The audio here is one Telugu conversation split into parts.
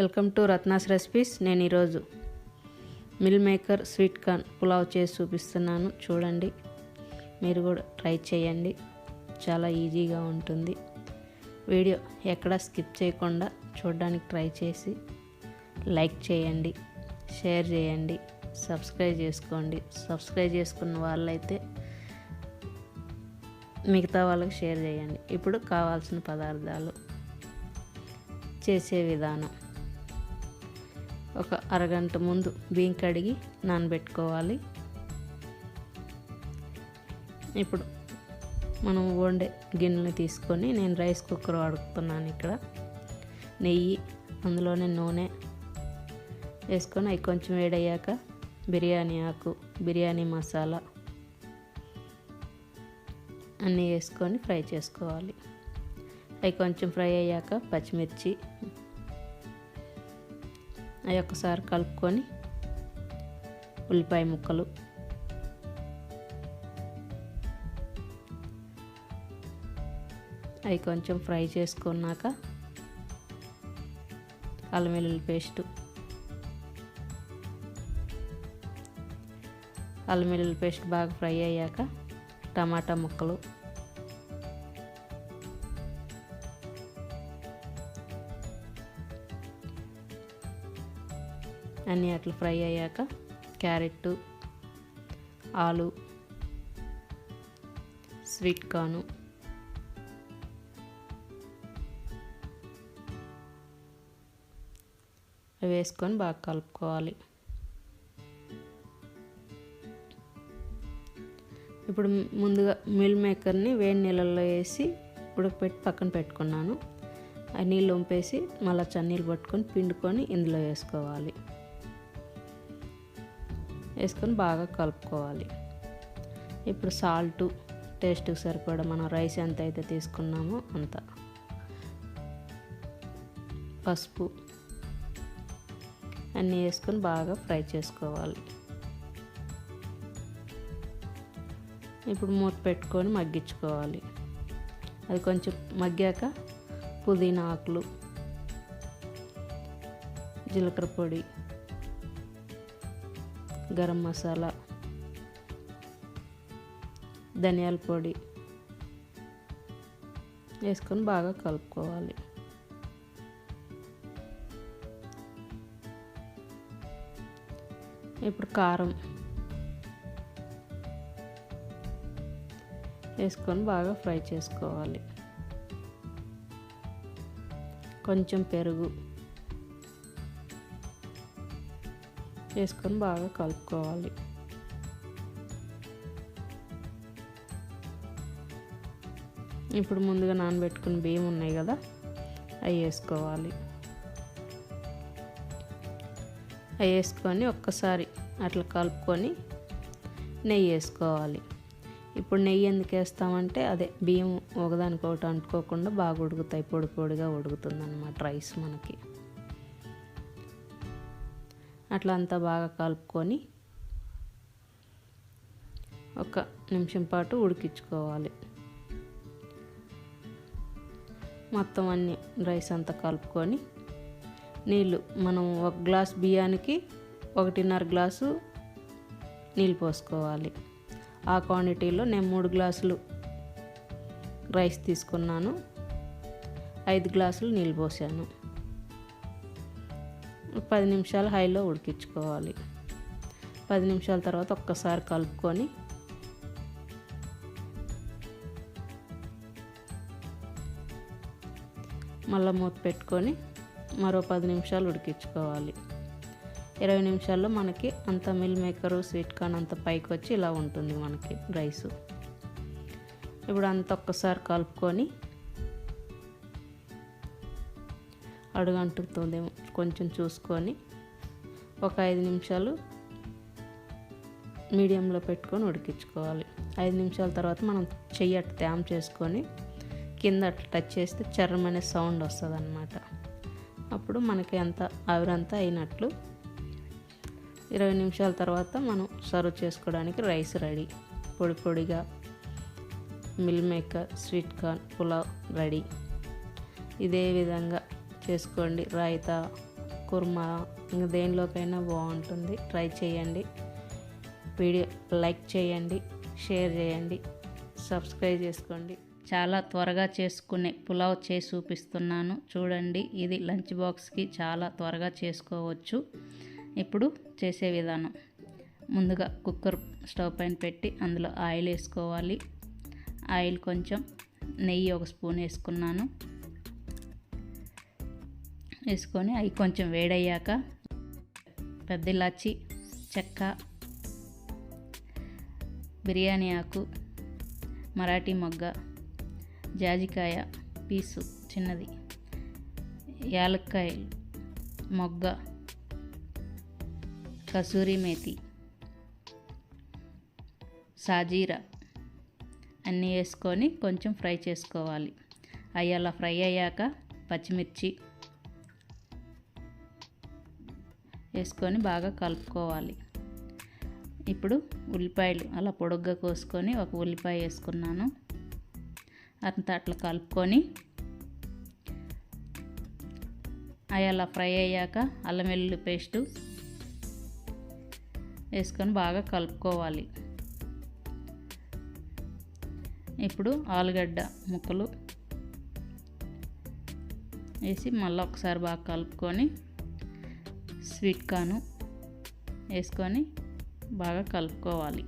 Welcome to Ratna's recipes. నేను ఈరోజు meal maker sweet corn pulao చేసి చూపిస్తున్నాను. చూడండి, మీరు కూడా ట్రై చేయండి. చాలా ఈజీగా ఉంటుంది. వీడియో ఎక్కడ స్కిప్ చేయకుండా చూడడానికి ట్రై చేసి లైక్ చేయండి, షేర్ చేయండి, సబ్స్క్రైబ్ చేసుకోండి. సబ్స్క్రైబ్ చేసుకున్న వాళ్ళైతే మిగతా వాళ్ళకి షేర్ చేయండి. ఇప్పుడు కావాల్సిన పదార్థాలు, చేసే విధానం: ఒక అరగంట ముందు బియ్యం కడిగి నానబెట్టుకోవాలి. ఇప్పుడు మనం వండే గిన్నెలు తీసుకొని, నేను రైస్ కుక్కర్ వాడుతున్నాను. ఇక్కడ నెయ్యి, అందులోనే నూనె వేసుకొని అవి కొంచెం వేడయ్యాక బిర్యానీ ఆకు, బిర్యానీ మసాలా అన్నీ వేసుకొని ఫ్రై చేసుకోవాలి. అవి కొంచెం ఫ్రై అయ్యాక పచ్చిమిర్చి అవి ఒకసారి కలుపుకొని ఉల్లిపాయ ముక్కలు, అవి కొంచెం ఫ్రై చేసుకున్నాక అల్లం వెల్లుల్లి పేస్టు, అల్లం వెల్లుల్లి పేస్ట్ బాగా ఫ్రై అయ్యాక టమాటా ముక్కలు, అన్నీ అట్లా ఫ్రై అయ్యాక క్యారెట్, ఆలు, స్వీట్ కార్న్, అవి వేసుకొని బాగా కలుపుకోవాలి. ఇప్పుడు ముందుగా మిల్ మేకర్ని వేడి నీళ్ళల్లో వేసి ఉడకపెట్టి పక్కన పెట్టుకున్నాను. ఆ నీళ్ళు వంపేసి మళ్ళీ చన్నీళ్ళు పట్టుకొని పిండుకొని ఇందులో వేసుకోవాలి. వేసుకొని బాగా కలుపుకోవాలి. ఇప్పుడు సాల్టు టేస్ట్కి సరిపడా, మనం రైస్ ఎంత అయితే తీసుకున్నామో అంత, పసుపు అన్నీ వేసుకొని బాగా ఫ్రై చేసుకోవాలి. ఇప్పుడు మూత పెట్టుకొని మగ్గించుకోవాలి. అది కొంచెం మగ్గాక పుదీనా ఆకులు, జీలకర్ర పొడి, గరం మసాలా, ధనియాల పొడి వేసుకొని బాగా కలుపుకోవాలి. ఇప్పుడు కారం వేసుకొని బాగా ఫ్రై చేసుకోవాలి. కొంచెం పెరుగు వేసుకొని బాగా కలుపుకోవాలి. ఇప్పుడు ముందుగా నానబెట్టుకుని బియ్యం ఉన్నాయి కదా, అవి వేసుకోవాలి. అవి వేసుకొని ఒక్కసారి అట్లా కలుపుకొని నెయ్యి వేసుకోవాలి. ఇప్పుడు నెయ్యి ఎందుకు వేస్తామంటే అదే బియ్యం ఒకదానికొకటి అంటుకోకుండా బాగా ఉడుకుతాయి, పొడి పొడిగా ఉడుకుతుంది అన్నమాట రైస్ మనకి. అట్లా అంతా బాగా కలుపుకొని ఒక నిమిషం పాటు ఉడికించుకోవాలి. మొత్తం అన్ని రైస్ అంతా కలుపుకొని నీళ్ళు, మనం ఒక గ్లాస్ బియ్యానికి 1.5 గ్లాసు నీళ్ళు పోసుకోవాలి. ఆ క్వాంటిటీలో నేను 3 గ్లాసులు రైస్ తీసుకున్నాను, 5 గ్లాసులు నీళ్ళు పోసాను. 10 నిమిషాలు హైలో ఉడికించుకోవాలి. 10 నిమిషాల తర్వాత ఒక్కసారి కలుపుకొని మళ్ళీ మూత పెట్టుకొని మరో 10 నిమిషాలు ఉడికించుకోవాలి. 20 నిమిషాల్లో మనకి అంత మిల్ మేకరు స్వీట్ కార్న్ అంత పైకి వచ్చి ఇలా ఉంటుంది మనకి రైసు. ఇప్పుడు అంత ఒక్కసారి కలుపుకొని, అడుగంటుతుందేమో కొంచెం చూసుకొని ఒక 5 నిమిషాలు మీడియంలో పెట్టుకొని ఉడికించుకోవాలి. 5 నిమిషాల తర్వాత మనం చెయ్యి అట్లా తేమ చేసుకొని కింద అట్లా టచ్ చేస్తే చర్రమనే సౌండ్ వస్తుంది అన్నమాట. అప్పుడు మనకి అంత ఆవిరంతా అయినట్లు. 20 నిమిషాల తర్వాత మనం సర్వ్ చేసుకోవడానికి రైస్ రెడీ. పొడి పొడిగా meal maker sweet corn pulao ready. ఇదే విధంగా చేసుకోండి. రాయితా కుర్మా ఇంకా దేనిలోకైనా బాగుంటుంది. ట్రై చేయండి. వీడియో లైక్ చేయండి, షేర్ చేయండి, సబ్స్క్రైబ్ చేసుకోండి. చాలా త్వరగా చేసుకునే పులావ్ చేసి చూపిస్తున్నాను చూడండి. ఇది లంచ్ బాక్స్కి చాలా త్వరగా చేసుకోవచ్చు. ఇప్పుడు చేసే విధానం: ముందుగా కుక్కర్ స్టవ్ పైన పెట్టి అందులో ఆయిల్ వేసుకోవాలి. ఆయిల్ కొంచెం నెయ్యి 1 స్పూన్ వేసుకున్నాను. వేసుకొని అవి కొంచెం వేడయ్యాక పెద్ద ఇలాచి, చెక్క, బిర్యానీ ఆకు, మరాఠీ మొగ్గ, జాజికాయ పీసు చిన్నది, యాలక్కాయలు మొగ్గ, కసూరి మేతి, సాజీరా అన్నీ వేసుకొని కొంచెం ఫ్రై చేసుకోవాలి. అవి అలా ఫ్రై అయ్యాక పచ్చిమిర్చి వేసుకొని బాగా కలుపుకోవాలి. ఇప్పుడు ఉల్లిపాయలు అలా పొడుగ్గా కోసుకొని 1 ఉల్లిపాయ వేసుకున్నాను. అంతా అట్లా కలుపుకొని అవి అలా ఫ్రై అయ్యాక అల్లం వెల్లుల్లి పేస్టు వేసుకొని బాగా కలుపుకోవాలి. ఇప్పుడు ఆలుగడ్డ ముక్కలు వేసి మళ్ళీ ఒకసారి బాగా కలుపుకొని స్వీట్ కార్న్ వేసుకొని బాగా కలుపుకోవాలి.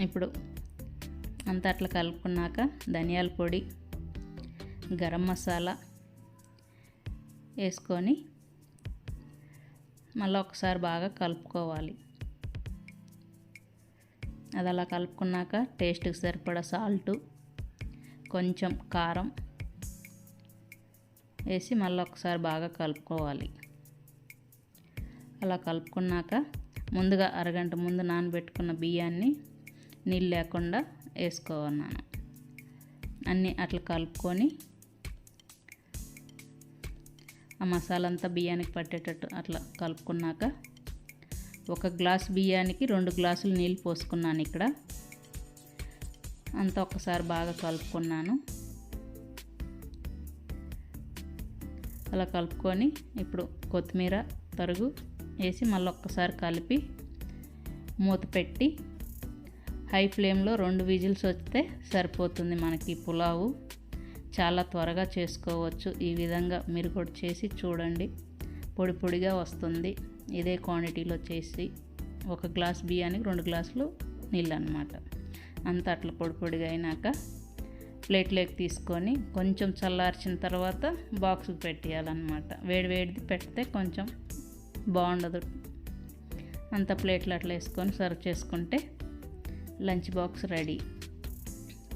ఇప్పుడు అంతా అట్లా కలుపుకున్నాక ధనియాల పొడి, గరం మసాలా వేసుకొని మళ్ళీ ఒకసారి బాగా కలుపుకోవాలి. అది అలా కలుపుకున్నాక టేస్ట్కి సరిపడా సాల్టు, కొంచెం కారం వేసి మళ్ళీ ఒకసారి బాగా కలుపుకోవాలి. అలా కలుపుకున్నాక ముందుగా అరగంట ముందు నానబెట్టుకున్న బియ్యాన్ని నీళ్ళు లేకుండా వేసుకోవాలను. అన్నీ అట్లా కలుపుకొని ఆ మసాలా అంతా బియ్యానికి పట్టేటట్టు అట్లా కలుపుకున్నాక 1 గ్లాస్ బియ్యానికి 2 గ్లాసులు నీళ్ళు పోసుకున్నాను. ఇక్కడ అంతా ఒకసారి బాగా కలుపుకున్నాను. అలా కలుపుకొని ఇప్పుడు కొత్తిమీర తరుగు వేసి మళ్ళీ ఒక్కసారి కలిపి మూత పెట్టి హై ఫ్లేమ్లో 2 విజిల్స్ వస్తే సరిపోతుంది మనకి పులావు. చాలా త్వరగా చేసుకోవచ్చు. ఈ విధంగా మీరు కూడా చేసి చూడండి. పొడి పొడిగా వస్తుంది. ఇదే క్వాంటిటీలో చేసి 1 గ్లాస్ బియ్యానికి 2 గ్లాసులు నీళ్ళు అన్నమాట. అంతా అట్లా పొడి పొడిగా అయినాక ప్లేట్లోకి తీసుకొని కొంచెం చల్లార్చిన తర్వాత బాక్స్కి పెట్టేయాలన్నమాట. వేడిది పెడితే కొంచెం బాగుండదు. అంత ప్లేట్లు అట్లా వేసుకొని సర్వ్ చేసుకుంటే లంచ్ బాక్స్ రెడీ.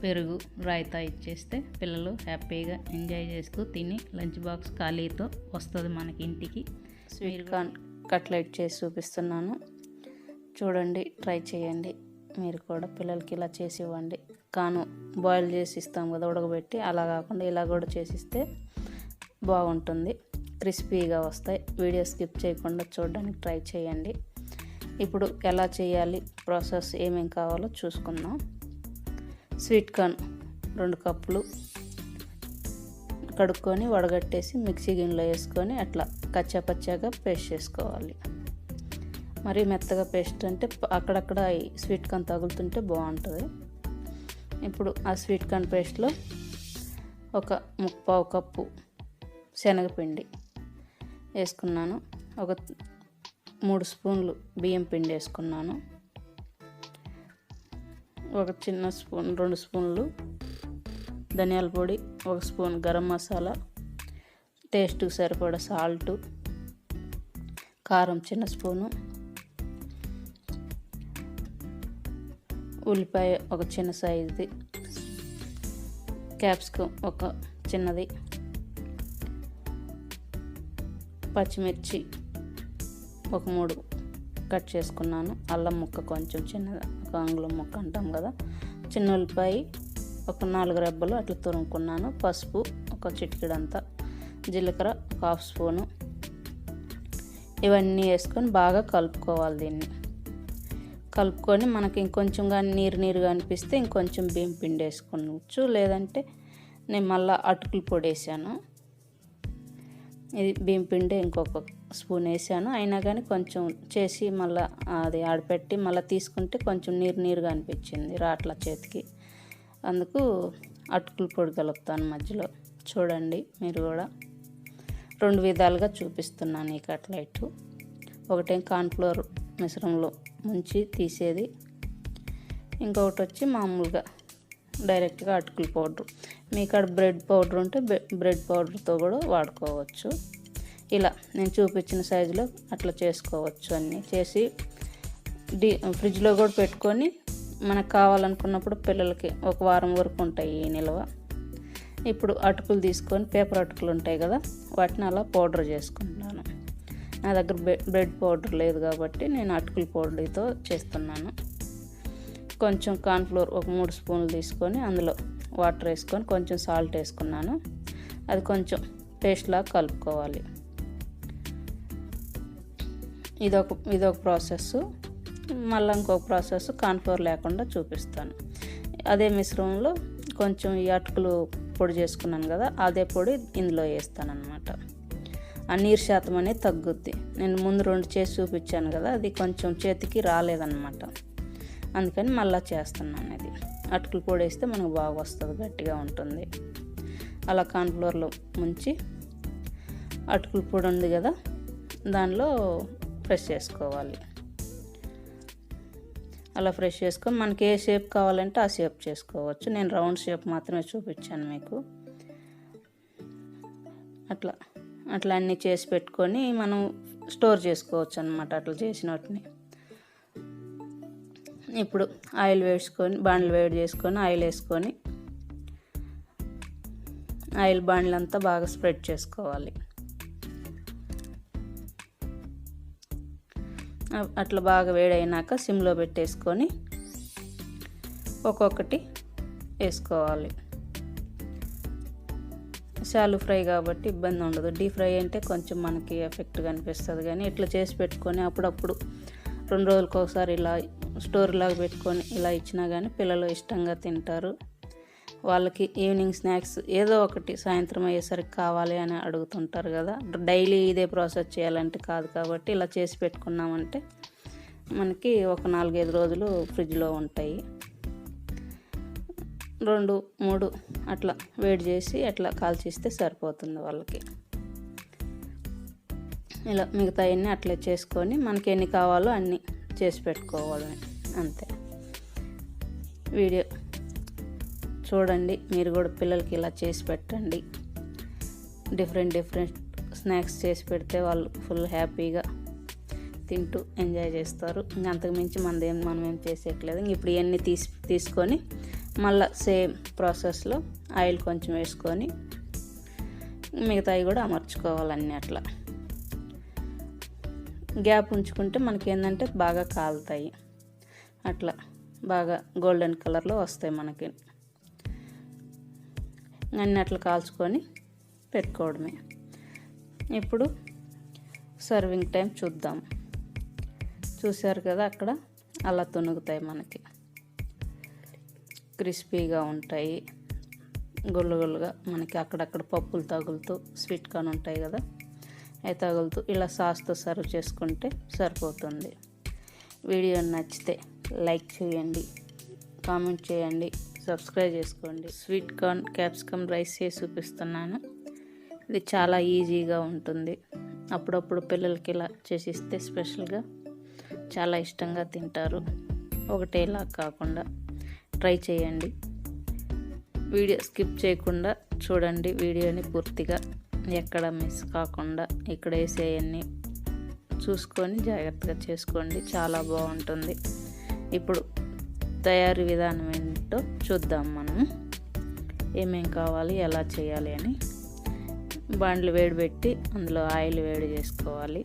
పెరుగు రాయితా ఇచ్చేస్తే పిల్లలు హ్యాపీగా ఎంజాయ్ చేస్తూ తిని లంచ్ బాక్స్ ఖాళీతో వస్తుంది మనకి ఇంటికి. స్వీట్ కార్న్ కట్లెట్ చేసి చూపిస్తున్నాను చూడండి. ట్రై చేయండి. మీరు కూడా పిల్లలకి ఇలా చేసి ఇవ్వండి. కాను బాయిల్ చేసి ఇస్తాం కదా ఉడకబెట్టి, అలా కాకుండా ఇలా కూడా చేసిస్తే బాగుంటుంది. క్రిస్పీగా వస్తాయి. వీడియో స్కిప్ చేయకుండా చూడడానికి ట్రై చేయండి. ఇప్పుడు ఎలా చేయాలి, ప్రాసెస్ ఏమేమి కావాలో చూసుకుందాం. స్వీట్ కార్న్ 2 కప్పులు కడుక్కొని వడగట్టేసి మిక్సీ గిన్నెలో వేసుకొని అట్లా కచ్చాపచ్చాగా పేస్ట్ చేసుకోవాలి. మరి మెత్తగా పేస్ట్ అంటే అక్కడక్కడ స్వీట్ కార్న్ తగులుతుంటే బాగుంటుంది. ఇప్పుడు ఆ స్వీట్ కార్న్ పేస్ట్లో 1/4 కప్పు శనగపిండి వేసుకున్నాను. 3 స్పూన్లు బియ్యం పిండి వేసుకున్నాను. 1 చిన్న స్పూన్ 2 స్పూన్లు ధనియాల పొడి, 1 స్పూన్ గరం మసాలా, టేస్ట్కి సరిపడా సాల్టు, కారం చిన్న స్పూను, ఉల్లిపాయ 1 చిన్న సైజుది, క్యాప్సికమ్ 1 చిన్నది, పచ్చిమిర్చి 3 కట్ చేసుకున్నాను. అల్లం ముక్క కొంచెం చిన్నది, ఒక అంగుళం ముక్క అంటాం కదా. చిన్న ఉల్లిపాయ 4 రెబ్బలు అట్లా తురుముకున్నాను. పసుపు 1 చిటికెడంతా, జీలకర్ర 1/2 స్పూను. ఇవన్నీ వేసుకొని బాగా కలుపుకోవాలి. దీన్ని కలుపుకొని మనకి ఇంకొంచెం కానీ నీరుగా అనిపిస్తే ఇంకొంచెం బియ్యం పిండి వేసుకోవచ్చు. లేదంటే నేను మళ్ళీ అటుకుల పొడి వేసాను. ఇది బియ్యం పిండి ఇంకొక స్పూన్ వేసాను. అయినా కానీ కొంచెం చేసి మళ్ళీ అది ఆడపెట్టి మళ్ళీ తీసుకుంటే కొంచెం నీరుగా అనిపించింది రాట్ల చేతికి. అందుకు అటుకుల పొడి కలుపుతాను మధ్యలో. చూడండి మీరు కూడా. 2 విధాలుగా చూపిస్తున్నాను ఈ కట్లెట్. ఒకటేం కార్న్ఫ్లోర్ మిశ్రమంలో ముంచి తీసేది, ఇంకొకటి వచ్చి మామూలుగా డైరెక్ట్గా అటుకుల పౌడర్. మీ కాడ బ్రెడ్ పౌడర్ ఉంటే బ్రెడ్ పౌడర్తో కూడా వాడుకోవచ్చు. ఇలా నేను చూపించిన సైజులో అట్లా చేసుకోవచ్చు. అన్నీ చేసి ఫ్రిడ్జ్లో కూడా పెట్టుకొని మనకు కావాలనుకున్నప్పుడు పిల్లలకి 1 వారం వరకు ఉంటాయి ఈ నిల్వ. ఇప్పుడు అటుకులు తీసుకొని పేపర్ అటుకులు ఉంటాయి కదా, వాటిని అలా పౌడర్ చేసుకుంటున్నాను. నా దగ్గర బ్రెడ్ పౌడర్ లేదు కాబట్టి నేను అటుకుల పౌడర్తో చేస్తున్నాను. కొంచెం కార్న్ఫ్లోర్ 3 స్పూన్లు తీసుకొని అందులో వాటర్ వేసుకొని కొంచెం సాల్ట్ వేసుకున్నాను. అది కొంచెం పేస్ట్లా కలుపుకోవాలి. ఇదొక ప్రాసెస్. మళ్ళీ ఇంకొక ప్రాసెస్ కార్న్ఫ్లోర్ లేకుండా చూపిస్తాను. అదే మిశ్రమంలో కొంచెం ఈ అటుకులు పొడి చేసుకున్నాను కదా, అదే పొడి ఇందులో వేస్తాను అన్నమాట. ఆ నీరు శాతం అనేది తగ్గుద్ది. నేను ముందు 2 చేసి చూపించాను కదా, అది కొంచెం చేతికి రాలేదన్నమాట. అందుకని మళ్ళీ చేస్తున్నాను. అది అటుకుల పొడి వేస్తే మనకు బాగా వస్తుంది, గట్టిగా ఉంటుంది. అలా కార్న్ఫ్లోర్లో ముంచి అటుకుల పొడి ఉంది కదా దానిలో ప్రెస్ చేసుకోవాలి. అలా ఫ్రెష్ చేసుకొని మనకి ఏ షేప్ కావాలంటే ఆ షేప్ చేసుకోవచ్చు. నేను రౌండ్ షేప్ మాత్రమే చూపించాను మీకు. అట్లా అన్నీ చేసి పెట్టుకొని మనం స్టోర్ చేసుకోవచ్చు అన్నమాట అట్లా చేసిన వాటిని. ఇప్పుడు ఆయిల్ వేసుకొని బాండ్లు వేడి చేసుకొని ఆయిల్ వేసుకొని ఆయిల్ బాండ్లంతా బాగా స్ప్రెడ్ చేసుకోవాలి. అట్లా బాగా వేడైనాక సిమ్లో పెట్టేసుకొని ఒక్కొక్కటి వేసుకోవాలి. షాలు ఫ్రై కాబట్టి ఇబ్బంది ఉండదు. డీప్ ఫ్రై అంటే కొంచెం మనకి ఎఫెక్ట్గా అనిపిస్తుంది, కానీ ఇట్లా చేసి పెట్టుకొని అప్పుడప్పుడు 2 రోజులకు ఒకసారి ఇలా స్టోర్ లాగా పెట్టుకొని ఇలా ఇచ్చినా కానీ పిల్లలు ఇష్టంగా తింటారు. వాళ్ళకి ఈవినింగ్ స్నాక్స్ ఏదో ఒకటి సాయంత్రం అయ్యేసరికి కావాలి అని అడుగుతుంటారు కదా. డైలీ ఇదే ప్రాసెస్ చేయాలంటే కాదు కాబట్టి ఇలా చేసి పెట్టుకున్నామంటే మనకి ఒక 4-5 రోజులు ఫ్రిడ్జ్లో ఉంటాయి. 2-3 అట్లా వేడి చేసి అట్లా కాల్చిస్తే సరిపోతుంది వాళ్ళకి. ఇలా మిగతాయన్నీ అట్లా చేసుకొని మనకి ఎన్ని కావాలో అన్నీ చేసి పెట్టుకోవడమే, అంతే. వీడియో చూడండి మీరు కూడా, పిల్లలకి ఇలా చేసి పెట్టండి. డిఫరెంట్ స్నాక్స్ చేసి పెడితే వాళ్ళు ఫుల్ హ్యాపీగా తింటూ ఎంజాయ్ చేస్తారు. ఇంకా అంతకుమించి మనం ఏం చేసేయట్లేదు. ఇప్పుడు ఇవన్నీ తీసుకొని మళ్ళీ సేమ్ ప్రాసెస్లో ఆయిల్ కొంచెం వేసుకొని మిగతాయి కూడా అమర్చుకోవాలన్నీ. అట్లా గ్యాప్ ఉంచుకుంటే మనకి ఏంటంటే బాగా కాలుతాయి. అట్లా బాగా గోల్డెన్ కలర్లో వస్తాయి మనకి. అన్నీ అట్లా కాల్చుకొని పెట్టుకోవడమే. ఇప్పుడు సర్వింగ్ టైం చూద్దాం. చూశారు కదా అక్కడ అలా తునుగుతాయి మనకి, క్రిస్పీగా ఉంటాయి, గుల్లగుల్లగా. మనకి అక్కడక్కడ పప్పులు తగులుతూ స్వీట్ కార్న్ ఉంటాయి కదా, అవి తగులుతూ ఇలా సాస్తో సర్వ్ చేసుకుంటే సరిపోతుంది. వీడియో నచ్చితే లైక్ చేయండి, కామెంట్ చేయండి, సబ్స్క్రైబ్ చేసుకోండి. స్వీట్ కార్న్ క్యాప్సికమ్ రైస్ చేసి చూపిస్తున్నాను. ఇది చాలా ఈజీగా ఉంటుంది. అప్పుడప్పుడు పిల్లలకి ఇలా చేసిస్తే స్పెషల్గా చాలా ఇష్టంగా తింటారు. ఒకటేలా కాకుండా ట్రై చేయండి. వీడియో స్కిప్ చేయకుండా చూడండి. వీడియోని పూర్తిగా ఎక్కడ మిస్ కాకుండా ఇక్కడ వేసేయన్నీ చూసుకొని జాగ్రత్తగా చేసుకోండి. చాలా బాగుంటుంది. ఇప్పుడు తయారీ విధానం ఏంటో చూద్దాం. మనం ఏమేం కావాలి, ఎలా చేయాలి అని. బాండ్లు వేడిపెట్టి అందులో ఆయిల్ వేడి చేసుకోవాలి.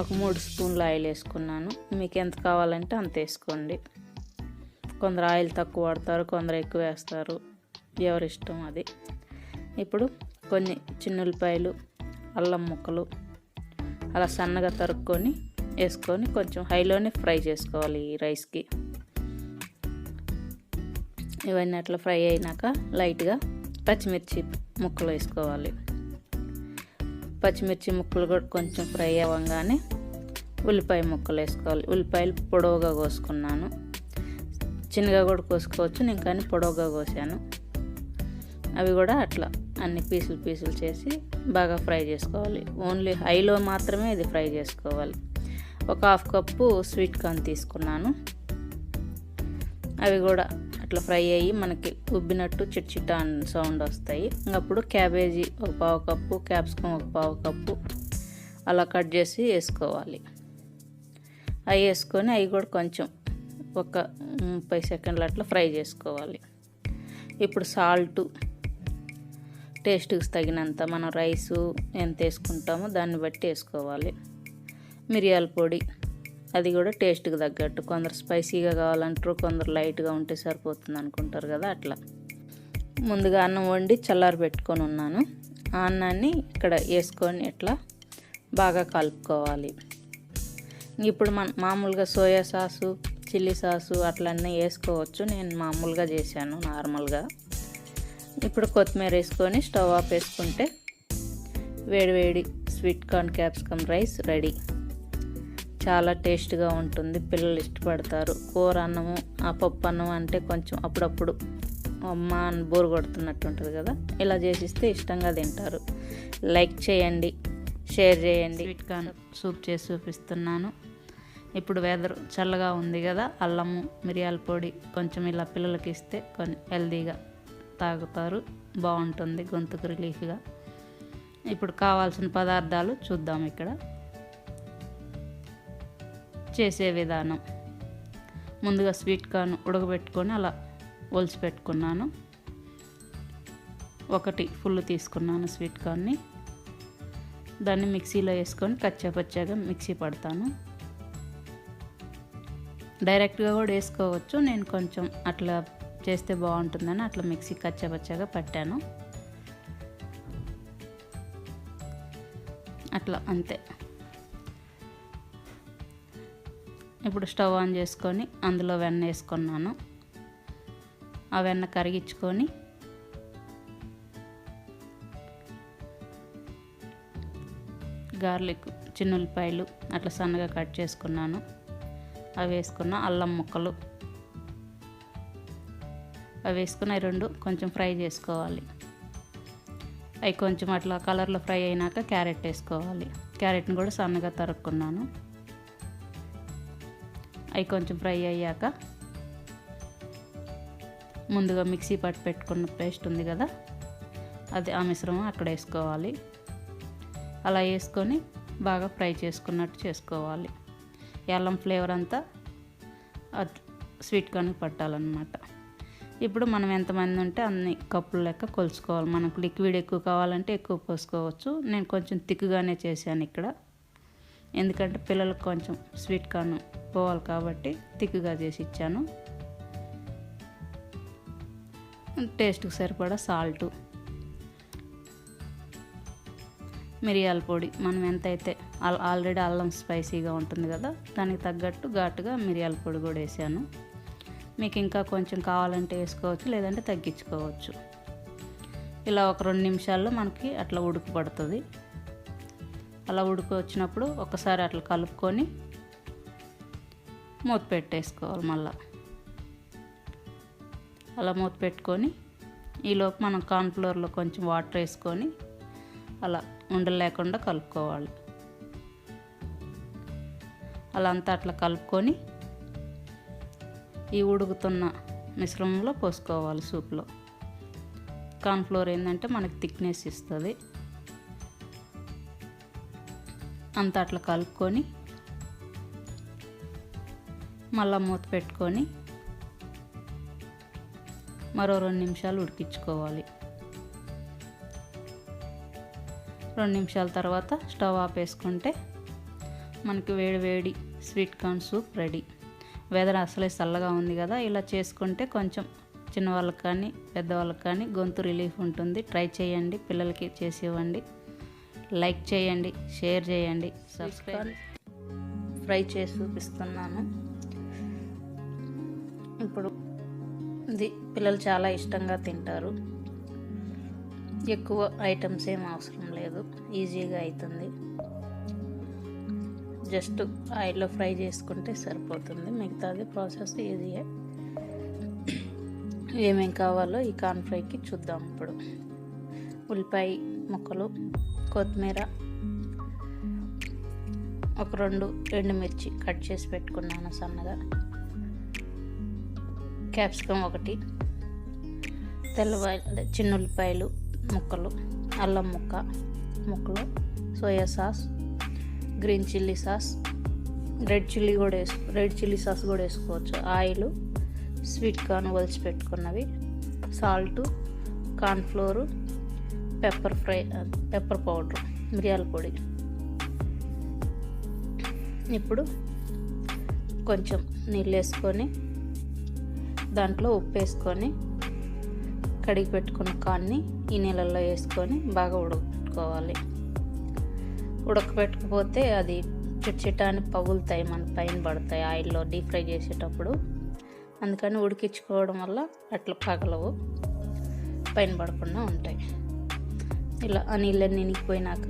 ఒక 3 స్పూన్లు ఆయిల్ వేసుకున్నాను. మీకు ఎంత కావాలంటే అంత వేసుకోండి. కొందరు ఆయిల్ తక్కువ వాడతారు, కొందరు ఎక్కువ వేస్తారు, ఎవరిష్టం అది. ఇప్పుడు కొన్ని చిన్నులపాయలు, అల్లం ముక్కలు అలా సన్నగా తరుక్కొని వేసుకొని కొంచెం హైలోనే ఫ్రై చేసుకోవాలి ఈ రైస్కి. ఇవన్నీ అట్లా ఫ్రై అయినాక లైట్గా పచ్చిమిర్చి ముక్కలు వేసుకోవాలి. పచ్చిమిర్చి ముక్కలు కూడా కొంచెం ఫ్రై అవ్వగానే ఉల్లిపాయ ముక్కలు వేసుకోవాలి. ఉల్లిపాయలు పొడవుగా కోసుకున్నాను, చిన్నగా కూడా కోసుకోవచ్చు, నేను కానీ పొడవుగా కోసాను. అవి కూడా అట్లా అన్ని పీసులు చేసి బాగా ఫ్రై చేసుకోవాలి. ఓన్లీ హైలో మాత్రమే ఇది ఫ్రై చేసుకోవాలి. ఒక 1/2 కప్పు స్వీట్ కార్న్ తీసుకున్నాను. అవి కూడా అట్లా ఫ్రై అయ్యి మనకి ఉబ్బినట్టు చిట్చిట సౌండ్ వస్తాయి. అప్పుడు క్యాబేజీ ఒక 1/2 కప్పు, క్యాప్సికమ్ ఒక 1/2 కప్పు అలా కట్ చేసి వేసుకోవాలి. అవి వేసుకొని అవి కూడా కొంచెం ఒక 30 సెకండ్లు అట్లా ఫ్రై చేసుకోవాలి. ఇప్పుడు సాల్టు టేస్ట్కి తగినంత, మనం రైసు ఎంత వేసుకుంటామో దాన్ని బట్టి వేసుకోవాలి. మిరియాల పొడి అది కూడా టేస్ట్కి తగ్గట్టు, కొందరు స్పైసీగా కావాలంటారు, కొందరు లైట్గా ఉంటే సరిపోతుంది అనుకుంటారు కదా, అట్లా. ముందుగా అన్నం వండి చల్లారి పెట్టుకొని ఉన్నాను. ఆ అన్నాన్ని ఇక్కడ వేసుకొని ఇట్లా బాగా కలుపుకోవాలి. ఇప్పుడు మామూలుగా సోయా సాసు, చిల్లీ సాసు అట్లన్నీ వేసుకోవచ్చు, నేను మామూలుగా చేశాను నార్మల్గా. ఇప్పుడు కొత్తిమీర వేసుకొని స్టవ్ ఆఫ్ వేసుకుంటే వేడి sweet corn capsicum rice ready. చాలా టేస్ట్గా ఉంటుంది, పిల్లలు ఇష్టపడతారు. కూర అన్నము, ఆ పప్పు అన్నం అంటే కొంచెం అప్పుడప్పుడు అమ్మ అని బోరు కొడుతున్నట్టు ఉంటుంది కదా, ఇలా చేసిస్తే ఇష్టంగా తింటారు. లైక్ చేయండి, షేర్ చేయండి. స్వీట్ కార్న్ సూప్ చేసి చూపిస్తున్నాను. ఇప్పుడు వెదర్ చల్లగా ఉంది కదా, అల్లము, మిరియాల పొడి కొంచెం ఇలా పిల్లలకి ఇస్తే కొన్ని హెల్తీగా తాగుతారు, బాగుంటుంది, గొంతుకు రిలీఫ్గా. ఇప్పుడు కావాల్సిన పదార్థాలు చూద్దాం. ఇక్కడ చేసే విధానం: ముందుగా స్వీట్ కార్న్ ఉడకబెట్టుకొని అలా ఒలిచి పెట్టుకున్నాను. 1 ఫుల్ తీసుకున్నాను స్వీట్ కార్న్ని. దాన్ని మిక్సీలో వేసుకొని కచ్చాపచ్చాగా మిక్సీ పడతాను. డైరెక్ట్గా కూడా వేసుకోవచ్చు, నేను కొంచెం అట్లా చేస్తే బాగుంటుందని అట్లా మిక్సీ కచ్చాపచ్చాగా పట్టాను. అట్లా అంతే. ఇప్పుడు స్టవ్ ఆన్ చేసుకొని అందులో వెన్న వేసుకున్నాను. ఆ వెన్న కరిగించుకొని గార్లిక్, చిన్నుల్లిపాయలు అట్లా సన్నగా కట్ చేసుకున్నాను, అవి వేసుకున్న. అల్లం ముక్కలు అవి వేసుకున్న. 2 కొంచెం ఫ్రై చేసుకోవాలి. అవి కొంచెం అట్లా కలర్లో ఫ్రై అయినాక క్యారెట్ వేసుకోవాలి. క్యారెట్ని కూడా సన్నగా తరుక్కున్నాను. అవి కొంచెం ఫ్రై అయ్యాక ముందుగా మిక్సీ పట్టి పెట్టుకున్న పేస్ట్ ఉంది కదా, అది ఆ మిశ్రమం అక్కడ వేసుకోవాలి. అలా వేసుకొని బాగా ఫ్రై చేసుకున్నట్టు చేసుకోవాలి. అల్లం ఫ్లేవర్ అంతా స్వీట్ కార్న్కి పట్టాలన్నమాట. ఇప్పుడు మనం ఎంతమంది ఉంటే అన్ని కప్పుల లెక్క కొలుచుకోవాలి. మనకు లిక్విడ్ ఎక్కువ కావాలంటే ఎక్కువ పోసుకోవచ్చు. నేను కొంచెం థిక్గానే చేశాను ఇక్కడ, ఎందుకంటే పిల్లలకు కొంచెం స్వీట్ కార్న్ పోవాలి కాబట్టి థిక్గా చేసి ఇచ్చాను. టేస్ట్కి సరిపడా సాల్టు, మిరియాల పొడి మనం ఎంతైతే, ఆల్రెడీ అల్లం స్పైసీగా ఉంటుంది కదా, దానికి తగ్గట్టు ఘాటుగా మిరియాల పొడి కూడా వేసాను. మీకు ఇంకా కొంచెం కావాలంటే వేసుకోవచ్చు, లేదంటే తగ్గించుకోవచ్చు. ఇలా ఒక 2 నిమిషాల్లో మనకి అట్లా ఉడుకు పడుతుంది. అలా ఉడుకు వచ్చినప్పుడు ఒకసారి అట్లా కలుపుకొని మూత పెట్టేసుకోవాలి. మళ్ళీ అలా మూత పెట్టుకొని ఈలోపు మనం కార్న్ఫ్లోర్లో కొంచెం వాటర్ వేసుకొని అలా ఉండలు లేకుండా కలుపుకోవాలి. అలా అంతా అట్లా కలుపుకొని ఈ ఉడుకుతున్న మిశ్రమంలో పోసుకోవాలి. సూప్లో కార్న్ఫ్లోర్ ఏంటంటే మనకి థిక్నెస్ ఇస్తుంది. అంతా అట్లా కలుపుకొని మళ్ళీ మూత పెట్టుకొని మరో 2 నిమిషాలు ఉడికించుకోవాలి. 2 నిమిషాల తర్వాత స్టవ్ ఆపేసుకుంటే మనకి వేడి sweet corn soup ready. Weather అసలే చల్లగా ఉంది కదా, ఇలా చేసుకుంటే కొంచెం చిన్నవాళ్ళకి కానీ పెద్దవాళ్ళకి కానీ గొంతు రిలీఫ్ ఉంటుంది. ట్రై చేయండి, పిల్లలకి చేసి ఇవ్వండి. లైక్ చేయండి, షేర్ చేయండి, సబ్స్క్రైబ్. ఫ్రై చేసి చూపిస్తున్నాను. ఇప్పుడు ఇది పిల్లలు చాలా ఇష్టంగా తింటారు. ఎక్కువ ఐటమ్స్ ఏం అవసరం లేదు, ఈజీగా అవుతుంది. జస్ట్ ఆయిల్లో ఫ్రై చేసుకుంటే సరిపోతుంది. మిగతాది ప్రాసెస్ ఈజీయే. ఏమేం కావాలో ఈ కార్న్ ఫ్రైకి చూద్దాం ఇప్పుడు. ఉల్లిపాయ ముక్కలు, కొత్తిమీర, ఒక 2 ఎండుమిర్చి కట్ చేసి పెట్టుకున్నాను సన్నగా, క్యాప్సికమ్ 1, తెల్లవాయ చిన్నుల్లిపాయలు ముక్కలు, అల్లం ముక్కలు, soya sauce, green chilli sauce, red chilli sauce కూడా వేసుకోవచ్చు, ఆయిల్, స్వీట్ కార్న్ ఒలిచి పెట్టుకున్నవి, సాల్ట్, కార్న్ఫ్లోరు, పెప్పర్ పౌడర్, మిరియాల పొడి. ఇప్పుడు కొంచెం నీళ్ళు వేసుకొని దాంట్లో ఉప్పు వేసుకొని కడిగి పెట్టుకున్న కార్న్ని ఈ నీళ్ళల్లో వేసుకొని బాగా ఉడకపెట్టుకోవాలి. ఉడకపెట్టకపోతే అది చిట్చిటాన్ని పగులుతాయి, మన పైన పడతాయి ఆయిల్లో డీప్ ఫ్రై చేసేటప్పుడు. అందుకని ఉడికించుకోవడం వల్ల అట్లా పగలవు, పైన పడకుండా ఉంటాయి. ఇలా ఆ నీళ్ళని నినిగిపోయినాక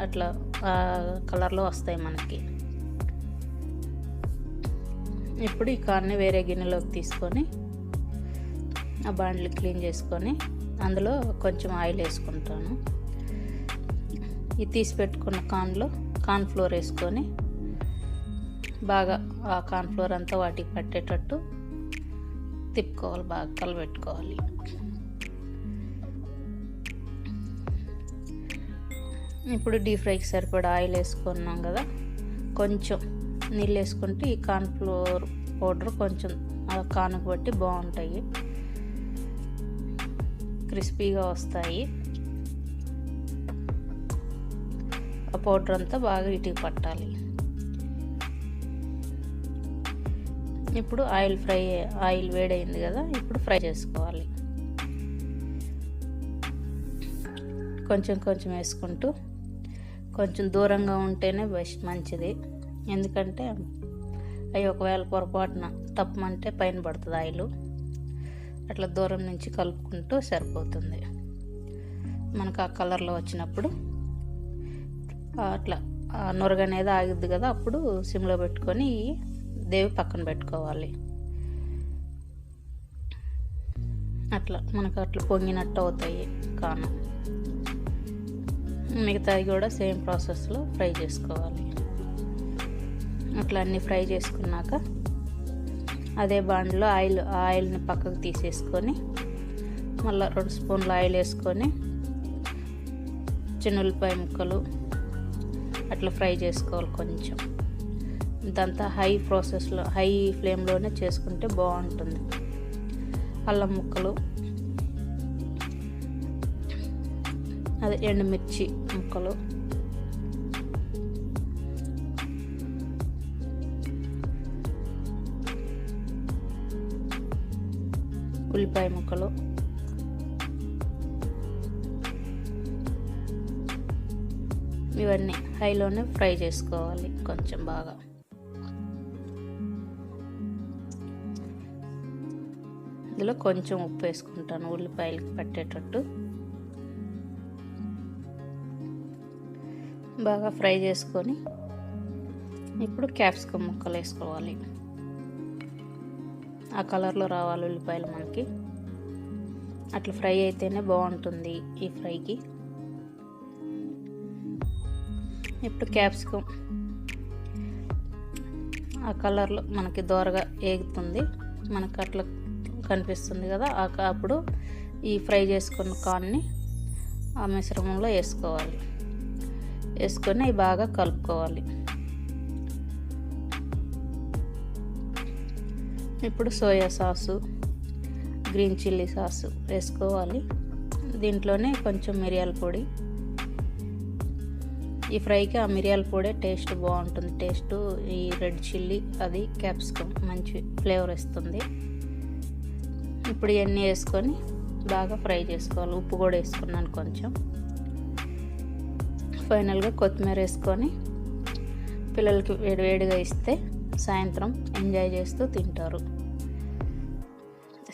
అట్లా కలర్లో వస్తాయి మనకి. ఇప్పుడు ఈ కార్న్ని వేరే గిన్నెలోకి తీసుకొని ఆ బాండ్లు క్లీన్ చేసుకొని అందులో కొంచెం ఆయిల్ వేసుకుంటాను. ఈ తీసి పెట్టుకున్న కార్న్ ఫ్లోర్ వేసుకొని బాగా ఆ కార్న్ ఫ్లోర్ అంతా వాటికి పట్టేటట్టు తిప్పుకోవాలి, బాగా కలబెట్టుకోవాలి. ఇప్పుడు డీప్ ఫ్రైకి సరిపడా ఆయిల్ వేసుకున్నాం కదా, కొంచెం నీళ్ళు వేసుకుంటే ఈ కార్న్ ఫ్లోర్ పౌడర్ కొంచెం కార్న్కి బట్టి బాగుంటాయి, క్రిస్పీగా వస్తాయి. ఆ పౌడర్ అంతా బాగా వీటికి పట్టాలి. ఇప్పుడు ఆయిల్ వేడైంది కదా, ఇప్పుడు ఫ్రై చేసుకోవాలి. కొంచెం వేసుకుంటూ కొంచెం దూరంగా ఉంటేనే మంచిది. ఎందుకంటే అవి ఒకవేళ పొరపాటున తప్పమంటే పైన పడుతుంది ఆయిల్. అట్లా దూరం నుంచి కలుపుకుంటూ సరిపోతుంది. మనకు ఆ కలర్లో వచ్చినప్పుడు అట్లా నొరగ అనేది ఆగిద్ది కదా, అప్పుడు సిమ్లో పెట్టుకొని దేవి పక్కన పెట్టుకోవాలి. అట్లా మనకు అట్లా పొంగినట్టు అవుతాయి కాను. మిగతాది కూడా సేమ్ ప్రాసెస్లో ఫ్రై చేసుకోవాలి. అట్లా అన్నీ ఫ్రై చేసుకున్నాక అదే బాండ్లో ఆయిల్ని పక్కకు తీసేసుకొని మళ్ళీ 2 స్పూన్ల ఆయిల్ వేసుకొని చిన్నుల్లిపాయ ముక్కలు అట్లా ఫ్రై చేసుకోవాలి కొంచెం. ఇదంతా హై ఫ్లేమ్లోనే చేసుకుంటే బాగుంటుంది. అల్లం ముక్కలు, అదే ఎండుమిర్చి ముక్కలు, ఉల్లిపాయ ముక్కలు, ఇవన్నీ హైలోనే ఫ్రై చేసుకోవాలి కొంచెం బాగా. ఇందులో కొంచెం ఉప్పు వేసుకుంటాను ఉల్లిపాయలకి పట్టేటట్టు. బాగా ఫ్రై చేసుకొని ఇప్పుడు క్యాప్సికమ్ ముక్కలు వేసుకోవాలి. ఆ కలర్లో రావాలి ఉల్లిపాయలు మనకి. అట్లా ఫ్రై అయితేనే బాగుంటుంది ఈ ఫ్రైకి. ఇప్పుడు క్యాప్సికమ్ ఆ కలర్లో మనకి దోరగా ఏగుతుంది, మనకు అట్లా కనిపిస్తుంది కదా. అప్పుడు ఈ ఫ్రై చేసుకున్న కార్న్ని ఆ మిశ్రమంలో వేసుకోవాలి. వేసుకొని అవి బాగా కలుపుకోవాలి. ఇప్పుడు soya sauce, green chilli sauce వేసుకోవాలి. దీంట్లోనే కొంచెం మిరియాల పొడి. ఈ ఫ్రైకి ఆ మిరియాల పొడి టేస్ట్ బాగుంటుంది. టేస్ట్ ఈ రెడ్ చిల్లీ అది క్యాప్సికమ్ మంచి ఫ్లేవర్ ఇస్తుంది. ఇప్పుడు ఇవన్నీ వేసుకొని బాగా ఫ్రై చేసుకోవాలి. ఉప్పు కూడా వేసుకున్నాను కొంచెం. ఫైనల్గా కొత్తిమీర వేసుకొని పిల్లలకి వేడివేడిగా ఇస్తే సాయంత్రం ఎంజాయ్ చేస్తూ తింటారు.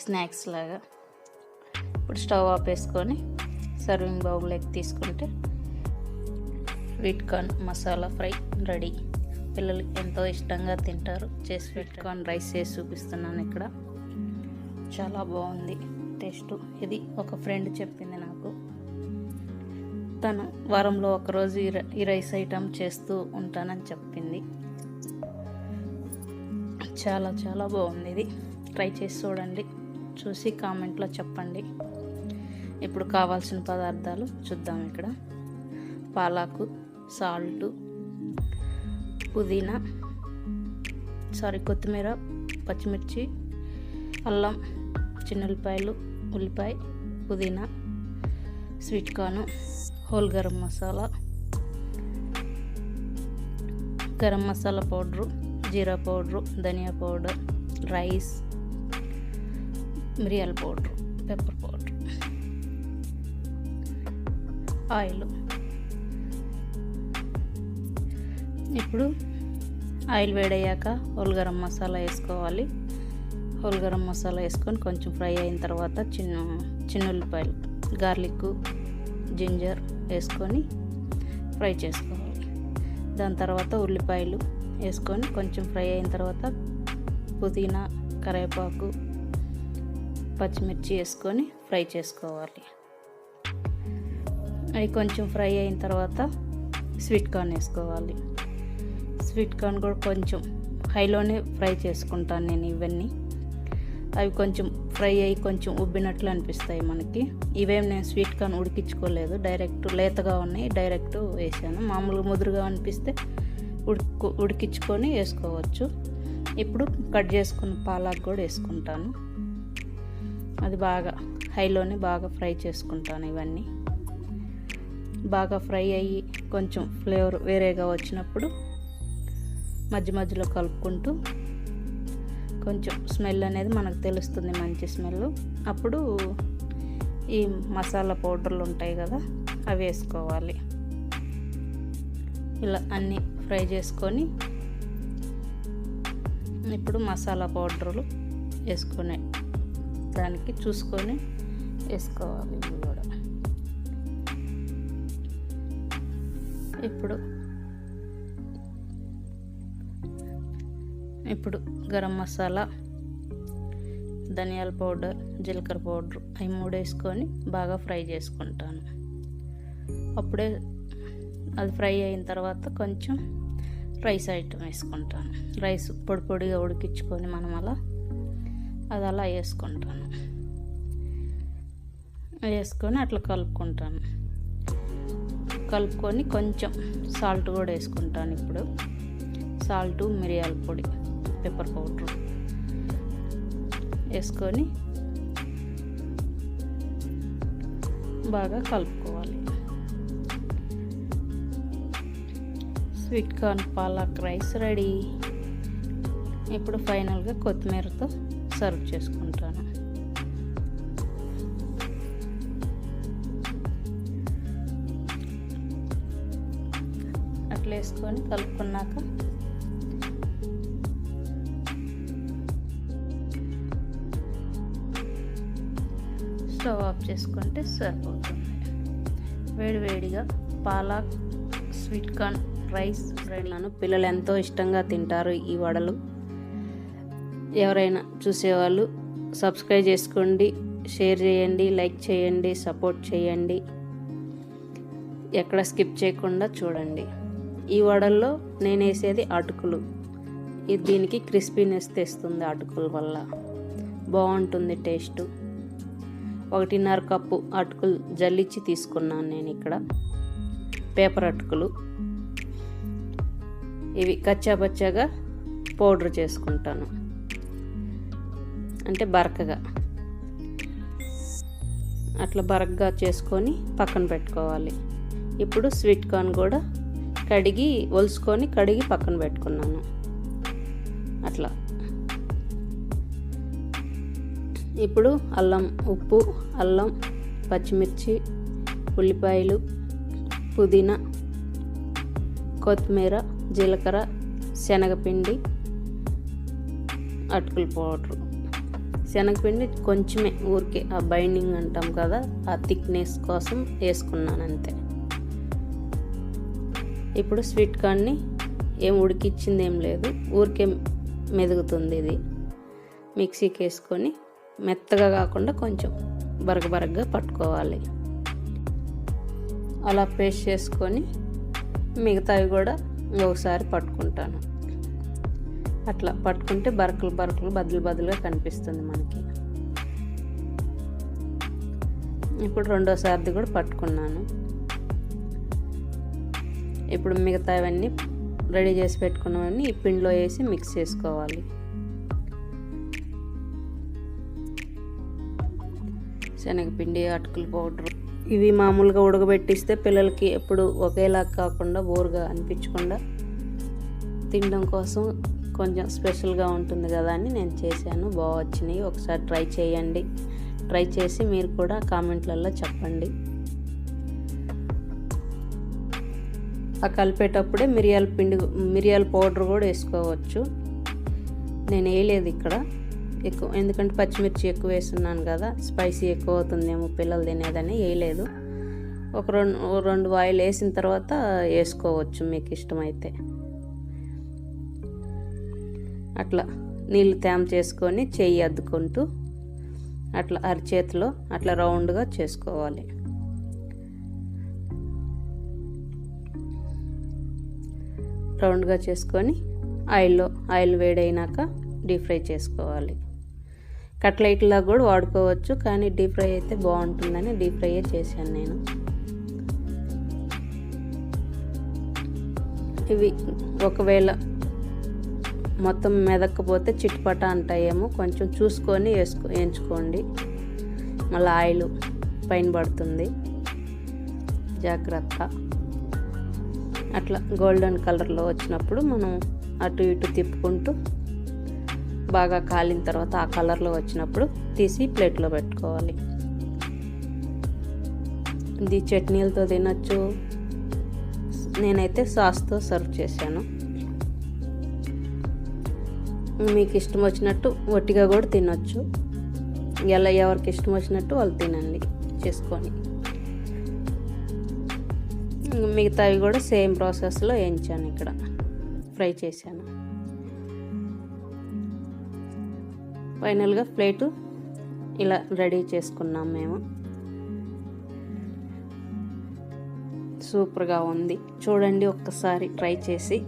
స్నాక్స్ లాగా. ఇప్పుడు స్టవ్ ఆపేసుకొని సర్వింగ్ బౌల్లోకి తీసుకుంటే sweet corn masala fry ready. పిల్లలు ఎంతో ఇష్టంగా తింటారు. స్వీట్ కార్న్ రైస్ చేసి చూపిస్తున్నాను ఇక్కడ. చాలా బాగుంది టేస్ట్. ఇది ఒక ఫ్రెండ్ చెప్పింది నాకు. తను వారంలో ఒకరోజు ఈ రైస్ ఐటమ్ చేస్తూ ఉంటానని చెప్పింది. చాలా చాలా బాగుంది. ఇది ట్రై చేసి చూడండి, చూసి కామెంట్లో చెప్పండి. ఇప్పుడు కావాల్సిన పదార్థాలు చూద్దాం. ఇక్కడ పాలాకు, సాల్టు, పుదీనా, కొత్తిమీర, పచ్చిమిర్చి, అల్లం, చిన్నుల్లిపాయలు, ఉల్లిపాయ, పుదీనా, sweet corn, whole garam masala powder, jeera powder, dhania powder, rice, మిరియాల పౌడరు, పెప్పర్ పౌడర్, ఆయిల్. ఇప్పుడు ఆయిల్ వేడయ్యాక హోల్ గరం మసాలా వేసుకోవాలి. హోల్ గరం మసాలా వేసుకొని కొంచెం ఫ్రై అయిన తర్వాత చిన్నుల్లిపాయలు, గార్లిక్, జింజర్ వేసుకొని ఫ్రై చేసుకోవాలి. దాని తర్వాత ఉల్లిపాయలు వేసుకొని కొంచెం ఫ్రై అయిన తర్వాత పుదీనా, కరివేపాకు, పచ్చిమిర్చి వేసుకొని ఫ్రై చేసుకోవాలి. అవి కొంచెం ఫ్రై అయిన తర్వాత స్వీట్ కార్న్ వేసుకోవాలి. స్వీట్ కార్న్ కూడా కొంచెం హైలోనే ఫ్రై చేసుకుంటాను నేను ఇవన్నీ. అవి కొంచెం ఫ్రై అయ్యి కొంచెం ఉబ్బినట్లు అనిపిస్తాయి మనకి. ఇవేం నేను స్వీట్ కార్న్ ఉడికించుకోలేదు, డైరెక్ట్ లేతగా ఉన్నాయి, డైరెక్ట్ వేసాను. మామూలుగా ముదురుగా అనిపిస్తే ఉడికించుకొని వేసుకోవచ్చు. ఇప్పుడు కట్ చేసుకున్న పాలాకు కూడా వేసుకుంటాను. అది బాగా హైలోనే బాగా ఫ్రై చేసుకుంటాను. ఇవన్నీ బాగా ఫ్రై అయ్యి కొంచెం ఫ్లేవర్ వేరేగా వచ్చినప్పుడు మధ్య మధ్యలో కలుపుకుంటూ కొంచెం స్మెల్ అనేది మనకు తెలుస్తుంది, మంచి స్మెల్. అప్పుడు ఈ మసాలా పౌడర్లు ఉంటాయి కదా, అవి వేసుకోవాలి. ఇలా అన్నీ ఫ్రై చేసుకొని ఇప్పుడు మసాలా పౌడర్లు వేసుకునే దానికి చూసుకొని వేసుకోవాలి. ఇవి కూడా ఇప్పుడు గరం మసాలా, ధనియాల పౌడర్, జీలకర్ర పౌడర్ అవి 3 వేసుకొని బాగా ఫ్రై చేసుకుంటాను. అప్పుడే అది ఫ్రై అయిన తర్వాత కొంచెం రైస్ ఐటమ్ వేసుకుంటాను. రైస్ పొడి పొడిగా ఉడికించుకొని మనం అలా వేసుకుంటాను. వేసుకొని అట్లా కలుపుకొని కొంచెం సాల్ట్ కూడా వేసుకుంటాను. ఇప్పుడు సాల్టు, మిరియాల పొడి, పెప్పర్ పౌడర్ వేసుకొని బాగా కలుపుకోవాలి. Sweet corn palak rice ready. ఇప్పుడు ఫైనల్గా కొత్తిమీరతో సర్వ్ చేసుకుంటాను. అట్లా వేసుకొని కలుపుకున్నాక స్టవ్ ఆఫ్ చేసుకుంటే సరిపోతుంది. వేడివేడిగా palak sweet corn rice ready. పిల్లలు ఎంతో ఇష్టంగా తింటారు ఈ వడలు. ఎవరైనా చూసేవాళ్ళు సబ్స్క్రైబ్ చేసుకోండి, షేర్ చేయండి, లైక్ చేయండి, సపోర్ట్ చేయండి. ఎక్కడ స్కిప్ చేయకుండా చూడండి. ఈ వడల్లో నేను వేసేది అటుకులు. దీనికి క్రిస్పీనెస్ తెస్తుంది అటుకుల వల్ల, బాగుంటుంది టేస్ట్. 1.5 కప్పు అటుకులు జల్లించి తీసుకున్నాను నేను ఇక్కడ. పేపర్ అటుకులు ఇవి కచ్చాపచ్చాగా పౌడర్ చేసుకుంటాను, అంటే బరకగా. అట్లా బరకగా చేసుకొని పక్కన పెట్టుకోవాలి. ఇప్పుడు స్వీట్ కార్న్ కూడా ఒలుసుకొని కడిగి పక్కన పెట్టుకున్నాను. అట్లా ఇప్పుడు ఉప్పు, అల్లం, పచ్చిమిర్చి, ఉల్లిపాయలు, పుదీనా, కొత్తిమీర, జీలకర్ర, శనగపిండి, అటుకుల పౌడరు, శనగపిండి కొంచెమే ఊరికే ఆ బైండింగ్ అంటాం కదా, ఆ థిక్నెస్ కోసం వేసుకున్నాను అంతే. ఇప్పుడు స్వీట్ కార్న్ని ఏం ఉడికిచ్చింది ఏం లేదు, ఊరికే మెదుగుతుంది. ఇది మిక్సీకి వేసుకొని మెత్తగా కాకుండా కొంచెం బరగబరగ్గా పట్టుకోవాలి. అలా పేస్ట్ చేసుకొని మిగతావి కూడా ఇంకొకసారి పట్టుకుంటాను. అట్లా పట్టుకుంటే బరకలు బరకలు బదులుగా కనిపిస్తుంది మనకి. ఇప్పుడు రెండోసారిది కూడా పట్టుకున్నాను. ఇప్పుడు మిగతావన్నీ రెడీ చేసి పెట్టుకున్నవన్నీ ఈ పిండిలో వేసి మిక్స్ చేసుకోవాలి. శనగపిండి, అటుకుల పౌడర్ ఇవి మామూలుగా ఉడకబెట్టిస్తే పిల్లలకి ఎప్పుడు ఒకేలా కాకుండా బోరుగా అనిపించకుండా తినడం కోసం కొంచెం స్పెషల్గా ఉంటుంది కదా అని నేను చేశాను. బాగా వచ్చినాయి. ఒకసారి ట్రై చేయండి. ట్రై చేసి మీరు కూడా కామెంట్లలో చెప్పండి. ఆ కలిపేటప్పుడే మిరియాల పౌడర్ కూడా వేసుకోవచ్చు. నేను వేయలేదు ఇక్కడ ఎక్కువ, ఎందుకంటే పచ్చిమిర్చి ఎక్కువ వేస్తున్నాను కదా, స్పైసీ ఎక్కువ అవుతుందేమో పిల్లలు తినేదని వేయలేదు. ఒక రెండు వాయిల్ వేసిన తర్వాత వేసుకోవచ్చు మీకు ఇష్టమైతే. అట్లా నీళ్ళు తేమ చేసుకొని చెయ్యి అద్దుకుంటూ అట్లా అరిచేతిలో అట్లా రౌండ్గా చేసుకోవాలి. రౌండ్గా చేసుకొని ఆయిల్ వేడైనాక డీప్ ఫ్రై చేసుకోవాలి. కట్లెట్లా కూడా వాడుకోవచ్చు, కానీ డీప్ ఫ్రై అయితే బాగుంటుందని డీప్ ఫ్రైయే చేశాను నేను. ఇవి ఒకవేళ మొత్తం మెదక్కపోతే చిట్పట అంటాయేమో, కొంచెం చూసుకొని వేయించుకోండి, మళ్ళీ ఆయిల్ పైన పడుతుంది, జాగ్రత్త. అట్లా గోల్డెన్ కలర్లో వచ్చినప్పుడు మనం అటు ఇటు తిప్పుకుంటూ బాగా కాలిన తర్వాత ఆ కలర్లో వచ్చినప్పుడు తీసి ప్లేట్లో పెట్టుకోవాలి. ఇది చట్నీలతో తినచ్చు, నేనైతే సాస్తో సర్వ్ చేశాను. మీకు ఇష్టం వచ్చినట్టు ఒట్టిగా కూడా తినొచ్చు, ఎలా ఎవరికి ఇష్టం వచ్చినట్టు వాళ్ళు తినండి చేసుకొని. మిగతావి కూడా సేమ్ ప్రాసెస్లో వేయించాను, ఇక్కడ ఫ్రై చేశాను. ఫైనల్గా ప్లేటు ఇలా రెడీ చేసుకున్నాం మేము. సూపర్గా ఉంది, చూడండి ఒక్కసారి ట్రై చేసి.